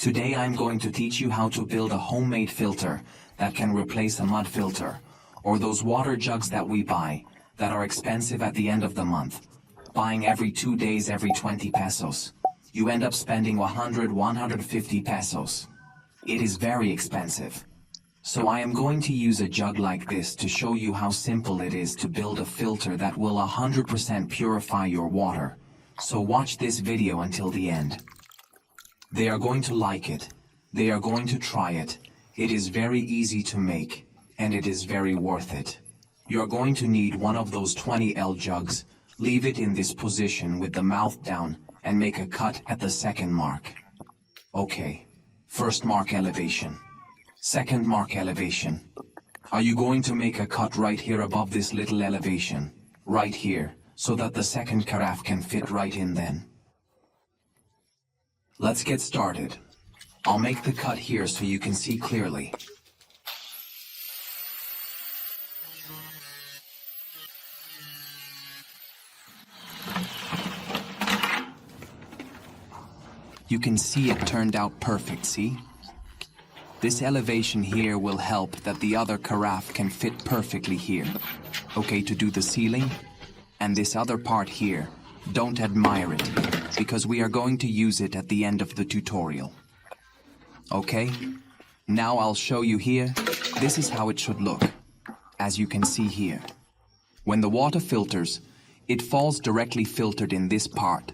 Today I'm going to teach you how to build a homemade filter that can replace a mud filter, or those water jugs that we buy, that are expensive at the end of the month. Buying every 2 days every 20 pesos. You end up spending 150 pesos. It is very expensive. So I am going to use a jug like this to show you how simple it is to build a filter that will 100% purify your water. So watch this video until the end. They are going to like it. They are going to try it. It is very easy to make, and it is very worth it. You're going to need one of those 20L jugs. Leave it in this position with the mouth down and make a cut at the second mark. Okay. First mark elevation. Second mark elevation. Are you going to make a cut right here above this little elevation? Right here, so that the second carafe can fit right in then. Let's get started. I'll make the cut here so you can see clearly. You can see it turned out perfect, see? This elevation here will help that the other carafe can fit perfectly here. Okay, to do the ceiling? And this other part here, don't admire it, because we are going to use it at the end of the tutorial. Okay? Now I'll show you here. This is how it should look, as you can see here. When the water filters, it falls directly filtered in this part.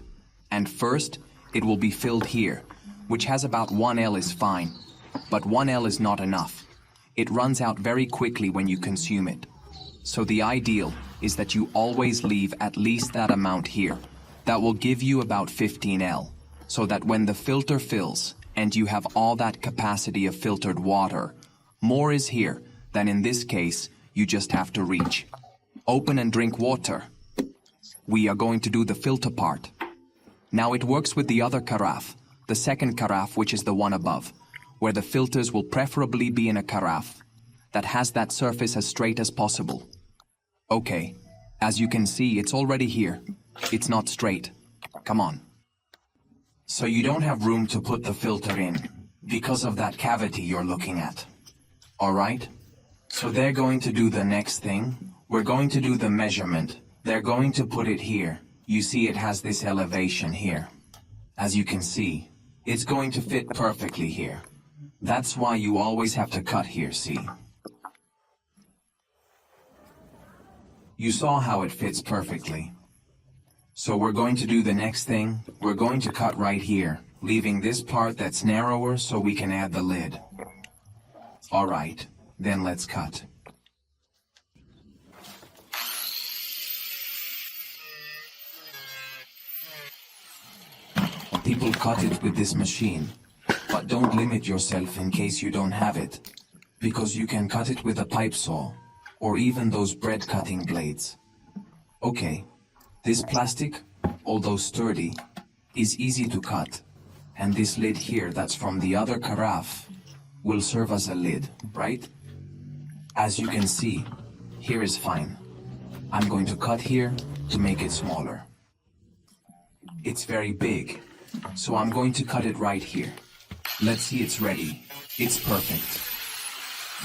And first, it will be filled here, which has about 1L is fine. But 1L is not enough. It runs out very quickly when you consume it. So the ideal is that you always leave at least that amount here. That will give you about 15L, so that when the filter fills and you have all that capacity of filtered water, more is here than in this case you just have to reach. Open and drink water. We are going to do the filter part. Now it works with the other carafe, the second carafe, which is the one above, where the filters will preferably be in a carafe that has that surface as straight as possible. Okay, as you can see, it's already here. It's not straight. Come on. So you don't have room to put the filter in because of that cavity you're looking at. Alright? So they're going to do the next thing. We're going to do the measurement. They're going to put it here. You see it has this elevation here. As you can see, it's going to fit perfectly here. That's why you always have to cut here, see? You saw how it fits perfectly. So we're going to do the next thing. We're going to cut right here, leaving this part that's narrower so we can add the lid. Alright, then let's cut. People cut it with this machine. But don't limit yourself in case you don't have it, because you can cut it with a pipe saw, or even those bread cutting blades. Okay, this plastic, although sturdy, is easy to cut, and this lid here that's from the other carafe will serve as a lid, right? As you can see, here is fine. I'm going to cut here to make it smaller. It's very big, so I'm going to cut it right here. Let's see, it's ready. It's perfect.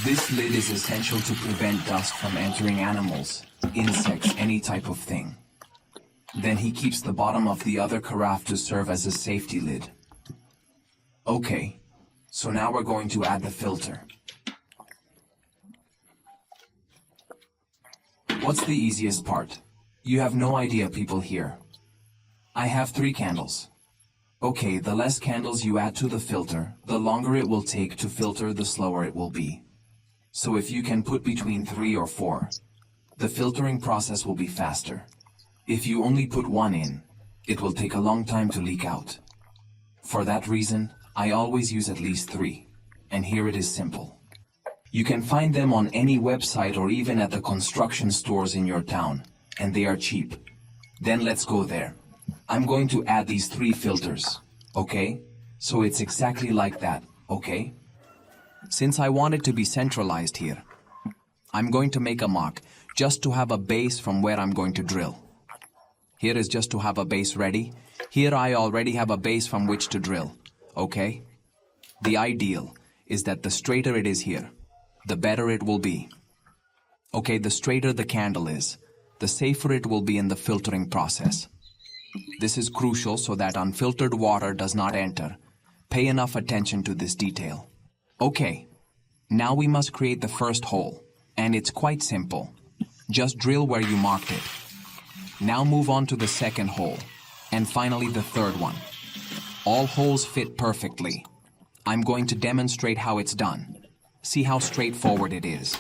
This lid is essential to prevent dust from entering animals, insects, any type of thing. Then he keeps the bottom of the other carafe to serve as a safety lid. Okay, so now we're going to add the filter. What's the easiest part? You have no idea, people here. I have 3 candles. Okay, the less candles you add to the filter, the longer it will take to filter, the slower it will be. So if you can put between 3 or 4, the filtering process will be faster. If you only put 1 in, it will take a long time to leak out. For that reason, I always use at least 3. And here it is simple. You can find them on any website or even at the construction stores in your town, and they are cheap. Then let's go there. I'm going to add these 3 filters, okay? So it's exactly like that, okay? Since I want it to be centralized here, I'm going to make a mark just to have a base from where I'm going to drill. Here is just to have a base ready. Here I already have a base from which to drill, okay? The ideal is that the straighter it is here, the better it will be. Okay, the straighter the candle is, the safer it will be in the filtering process. This is crucial so that unfiltered water does not enter. Pay enough attention to this detail. Okay, now we must create the first hole, and it's quite simple. Just drill where you marked it. Now move on to the second hole, and finally the third one. All holes fit perfectly. I'm going to demonstrate how it's done. See how straightforward it is.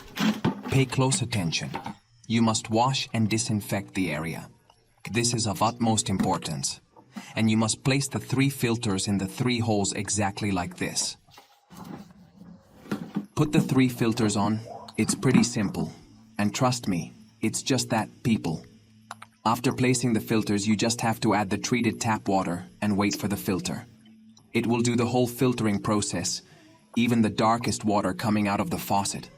Pay close attention. You must wash and disinfect the area. This is of utmost importance. And you must place the 3 filters in the 3 holes exactly like this. Put the 3 filters on. It's pretty simple. And trust me, it's just that, people. After placing the filters, you just have to add the treated tap water and wait for the filter. It will do the whole filtering process, even the darkest water coming out of the faucet.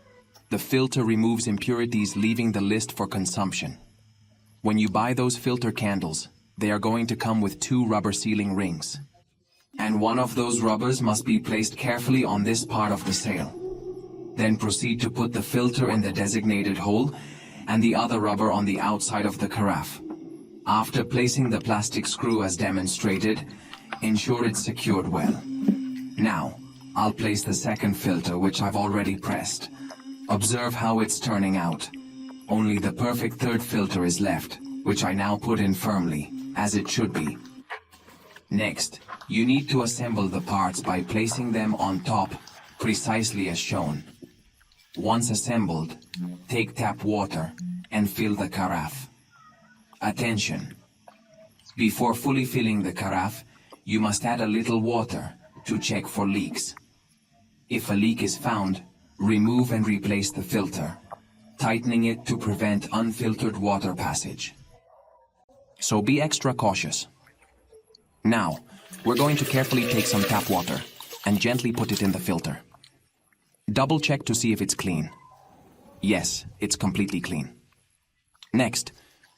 The filter removes impurities, leaving the list for consumption. When you buy those filter candles, they are going to come with 2 rubber sealing rings. And one of those rubbers must be placed carefully on this part of the sail. Then proceed to put the filter in the designated hole and the other rubber on the outside of the carafe. After placing the plastic screw as demonstrated, ensure it's secured well. Now, I'll place the second filter, which I've already pressed. Observe how it's turning out. Only the perfect third filter is left, which I now put in firmly, as it should be. Next, you need to assemble the parts by placing them on top, precisely as shown. Once assembled, take tap water and fill the carafe. Attention! Before fully filling the carafe, you must add a little water to check for leaks. If a leak is found, remove and replace the filter, tightening it to prevent unfiltered water passage. So be extra cautious. Now, we're going to carefully take some tap water and gently put it in the filter. Double check to see if it's clean. Yes, it's completely clean. Next,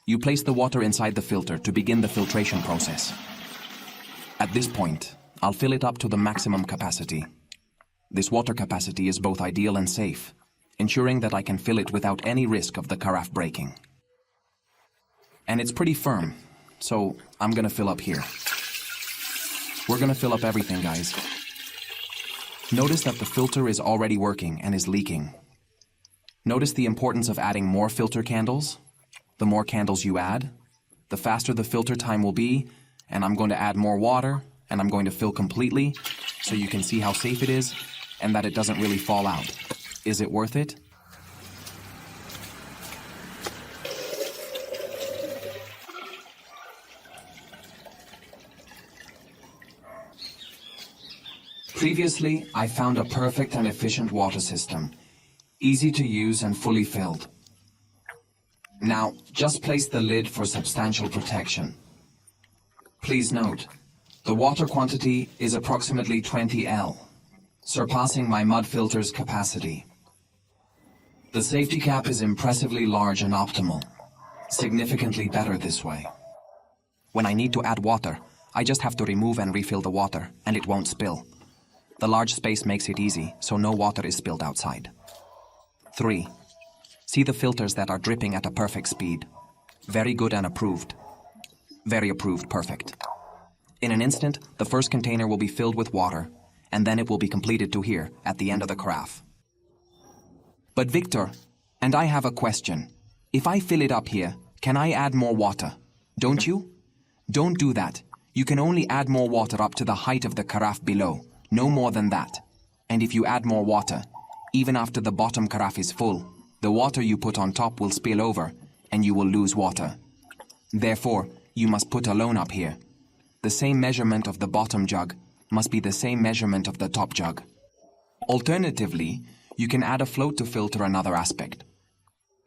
you place the water inside the filter to begin the filtration process. At this point, I'll fill it up to the maximum capacity. This water capacity is both ideal and safe, ensuring that I can fill it without any risk of the carafe breaking. And it's pretty firm, so I'm gonna fill up here. We're gonna fill up everything, guys. Notice that the filter is already working and is leaking. Notice the importance of adding more filter candles. The more candles you add, the faster the filter time will be, and I'm going to add more water, and I'm going to fill completely, so you can see how safe it is, and that it doesn't really fall out. Is it worth it? Previously, I found a perfect and efficient water system, easy to use and fully filled. Now, just place the lid for substantial protection. Please note, the water quantity is approximately 20 L, surpassing my mud filter's capacity. The safety cap is impressively large and optimal, significantly better this way. When I need to add water, I just have to remove and refill the water, and it won't spill. The large space makes it easy, so no water is spilled outside. 3. See the filters that are dripping at a perfect speed. Very good and approved. Very approved, perfect. In an instant, the first container will be filled with water, and then it will be completed to here, at the end of the carafe. But Victor, and I have a question. If I fill it up here, can I add more water? Don't you? Don't do that. You can only add more water up to the height of the carafe below. No more than that. And if you add more water, even after the bottom carafe is full, the water you put on top will spill over, and you will lose water. Therefore, you must put alone up here. The same measurement of the bottom jug must be the same measurement of the top jug. Alternatively, you can add a float to filter another aspect.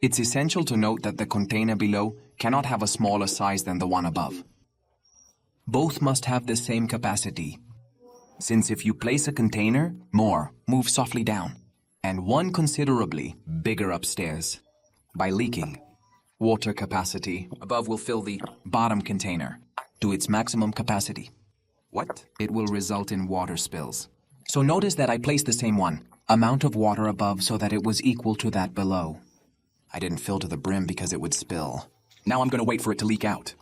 It's essential to note that the container below cannot have a smaller size than the one above. Both must have the same capacity, since if you place a container, more move softly down, and one considerably bigger upstairs. By leaking, water capacity above will fill the bottom container to its maximum capacity. What? It will result in water spills. So notice that I placed the same amount of water above so that it was equal to that below. I didn't fill to the brim because it would spill. Now I'm going to wait for it to leak out.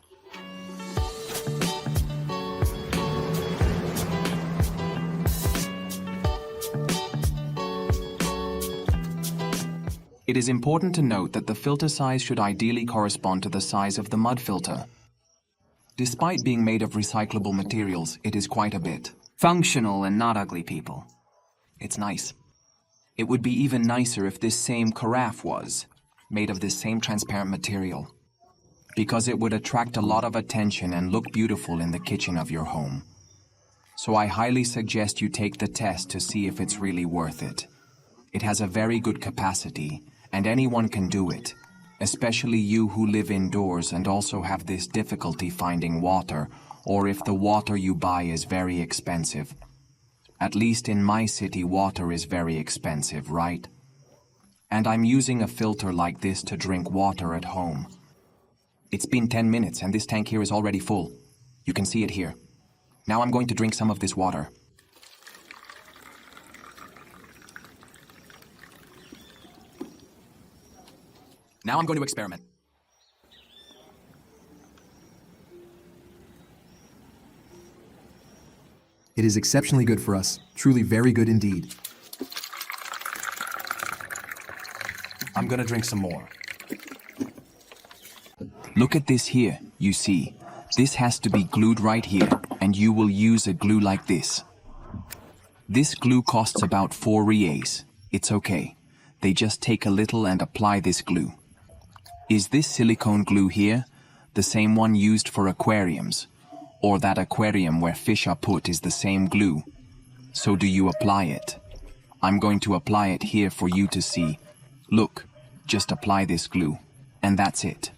It is important to note that the filter size should ideally correspond to the size of the mud filter. Despite being made of recyclable materials, it is quite a bit functional and not ugly, people. It's nice. It would be even nicer if this same carafe was made of this same transparent material, because it would attract a lot of attention and look beautiful in the kitchen of your home. So I highly suggest you take the test to see if it's really worth it. It has a very good capacity, and anyone can do it, especially you who live indoors and also have this difficulty finding water, or if the water you buy is very expensive. At least in my city, water is very expensive, right? And I'm using a filter like this to drink water at home. It's been 10 minutes and this tank here is already full. You can see it here. Now I'm going to drink some of this water. Now I'm going to experiment. It is exceptionally good for us. Truly very good indeed. I'm gonna drink some more. Look at this here, you see. This has to be glued right here, and you will use a glue like this. This glue costs about 4 reais. It's okay. They just take a little and apply this glue. Is this silicone glue here the same one used for aquariums? Or that aquarium where fish are put is the same glue? So do you apply it? I'm going to apply it here for you to see. Look, just apply this glue, and that's it.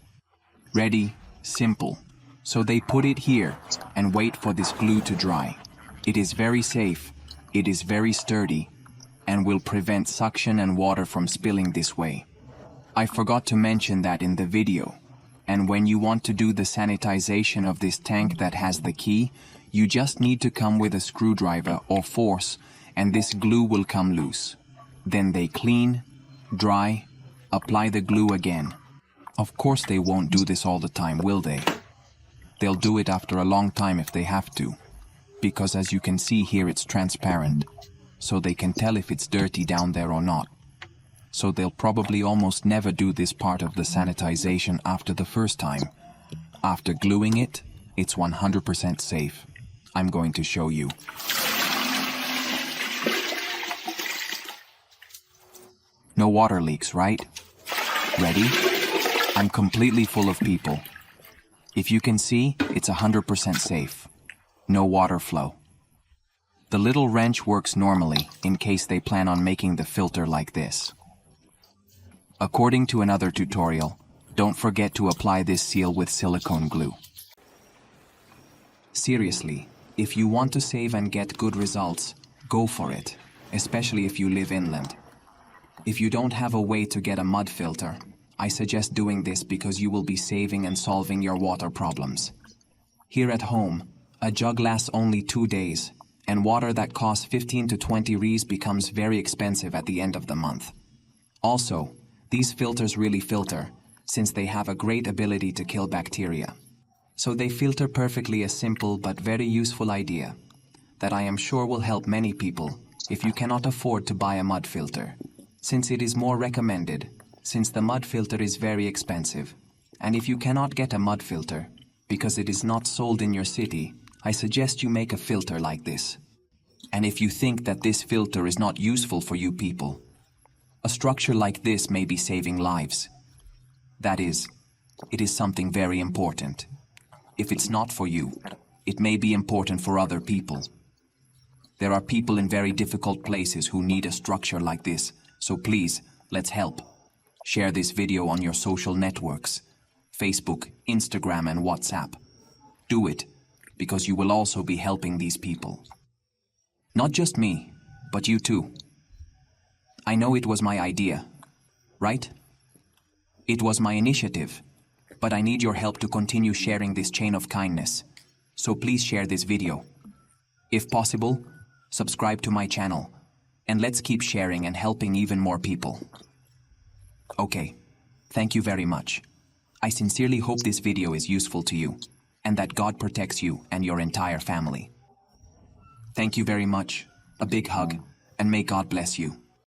Ready? Simple. So they put it here and wait for this glue to dry. It is very safe, it is very sturdy, and will prevent suction and water from spilling this way. I forgot to mention that in the video. And when you want to do the sanitization of this tank that has the key, you just need to come with a screwdriver or force, and this glue will come loose. Then they clean, dry, apply the glue again. Of course they won't do this all the time, will they? They'll do it after a long time if they have to, because as you can see here it's transparent, so they can tell if it's dirty down there or not. So they'll probably almost never do this part of the sanitization after the first time. After gluing it, it's 100% safe. I'm going to show you. No water leaks, right? Ready? I'm completely full of people. If you can see, it's 100% safe. No water flow. The little wrench works normally in case they plan on making the filter like this. According to another tutorial, don't forget to apply this seal with silicone glue. Seriously, if you want to save and get good results, go for it, especially if you live inland. If you don't have a way to get a mud filter, I suggest doing this because you will be saving and solving your water problems. Here at home, a jug lasts only 2 days, and water that costs 15 to 20 reais becomes very expensive at the end of the month. Also, these filters really filter, since they have a great ability to kill bacteria. So they filter perfectly, a simple but very useful idea that I am sure will help many people if you cannot afford to buy a mud filter, since it is more recommended, since the mud filter is very expensive. And if you cannot get a mud filter, because it is not sold in your city, I suggest you make a filter like this. And if you think that this filter is not useful for you people, a structure like this may be saving lives. That is, it is something very important. If it's not for you, it may be important for other people. There are people in very difficult places who need a structure like this, so please, let's help. Share this video on your social networks, Facebook, Instagram, and WhatsApp. Do it, because you will also be helping these people. Not just me, but you too. I know it was my idea, right? It was my initiative, but I need your help to continue sharing this chain of kindness. So please share this video. If possible, subscribe to my channel, and let's keep sharing and helping even more people. Okay, thank you very much. I sincerely hope this video is useful to you, and that God protects you and your entire family. Thank you very much, a big hug, and may God bless you.